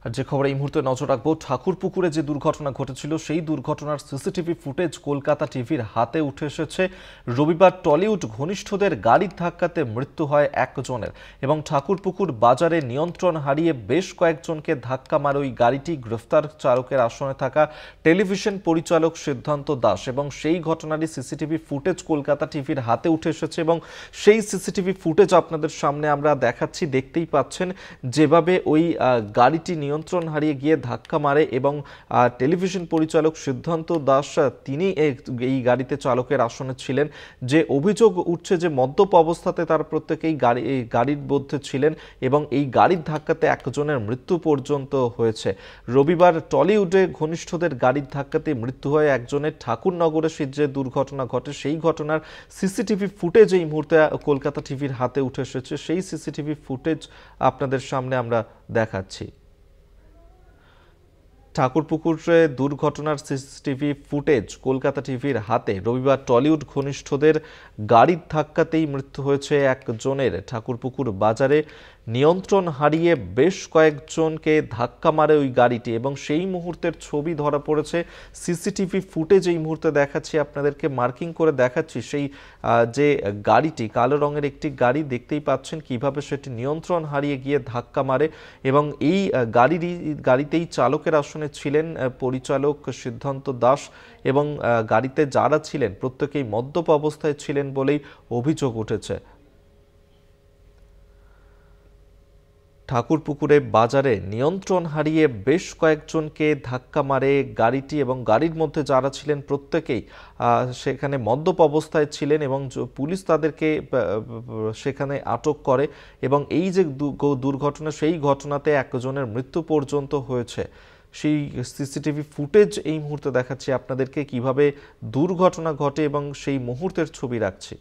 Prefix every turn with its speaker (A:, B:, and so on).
A: আর যে খবরে এই মুহূর্তে নজর রাখবো, ঠাকুরপুকুরে যে দুর্ঘটনা ঘটেছিল সেই দুর্ঘটনার সিসিটিভি ফুটেজ কলকাতা টিভির হাতে উঠে এসেছে। রবিবার টলিউড ঘনিষ্ঠদের গাড়ির ধাক্কাতে মৃত্যু হয় একজনের এবং ঠাকুরপুকুর বাজারে নিয়ন্ত্রণ হারিয়ে বেশ কয়েকজনকে ধাক্কা মারে ওই গাড়িটি। গ্রেফতার চালকের আসনে থাকা টেলিভিশন পরিচালক সিদ্ধান্ত দাস এবং সেই ঘটনারই সিসিটিভি ফুটেজ কলকাতা টিভির হাতে উঠে এসেছে এবং সেই সিসিটিভি ফুটেজ আপনাদের সামনে আমরা দেখাচ্ছি। দেখতেই পাচ্ছেন যেভাবে ওই গাড়িটি নিয়ন্ত্রণ হারিয়ে গিয়ে ধাক্কা মারে এবং টেলিভিশন পরিচালক সিদ্ধান্ত দাস তিনি এই গাড়িতে চালকের আসনে ছিলেন। যে অভিযোগ উঠছে যে মদ্যপ অবস্থাতে তার প্রত্যেকেই গাড়ির মধ্যে ছিলেন এবং এই গাড়ির ধাক্কাতে একজনের মৃত্যু পর্যন্ত হয়েছে। রবিবার টলিউডে ঘনিষ্ঠদের গাড়ির ধাক্কাতে মৃত্যু হয় একজনের। ঠাকুরনগরে যে দুর্ঘটনা ঘটে সেই ঘটনার সিসিটিভি ফুটেজ এই মুহূর্তে কলকাতা টিভির হাতে উঠে এসেছে। সেই সিসিটিভি ফুটেজ আপনাদের সামনে আমরা দেখাচ্ছি। ঠাকুরপুকুরে দুর্ঘটনার সিসিটিভি ফুটেজ কলকাতা টিভির হাতে। রবিবার টলিউড ঘনিষ্ঠদের গাড়ির ধাক্কাতেই মৃত্যু হয়েছে একজনের। ঠাকুরপুকুর বাজারে নিয়ন্ত্রণ হারিয়ে বেশ কয়েকজনকে ধাক্কা মারে ওই গাড়িটি এবং সেই মুহূর্তের ছবি ধরা পড়েছে সিসিটিভি ফুটেজ এই মুহূর্তে দেখাচ্ছি আপনাদেরকে, মার্কিং করে দেখাচ্ছি। সেই যে গাড়িটি কালো রঙের একটি গাড়ি, দেখতেই পাচ্ছেন কিভাবে সেটি নিয়ন্ত্রণ হারিয়ে গিয়ে ধাক্কা মারে এবং এই গাড়িতেই চালকের আসনে ছিলেন পরিচালক সিদ্ধান্ত দাস এবং গাড়িতে যারা ছিলেন প্রত্যেকেই মদ্যপ অবস্থায় ছিলেন বলেই অভিযোগ উঠেছে। ঠাকুরপুকুরে বাজারে নিয়ন্ত্রণ হারিয়ে বেশ কয়েকজনকে ধাক্কা মারে গাড়িটি এবং গাড়ির মধ্যে যারা ছিলেন প্রত্যেকেই সেখানে মদ্যপ অবস্থায় ছিলেন এবং পুলিশ তাদেরকে সেখানে আটক করে এবং এই যে দুর্ঘটনা সেই ঘটনাতে একজনের মৃত্যু পর্যন্ত হয়েছে। সেই সিসিটিভি ফুটেজ এই মুহূর্তে দেখাচ্ছি আপনাদেরকে কিভাবে দুর্ঘটনা ঘটে এবং সেই মুহূর্তের ছবি রাখছি।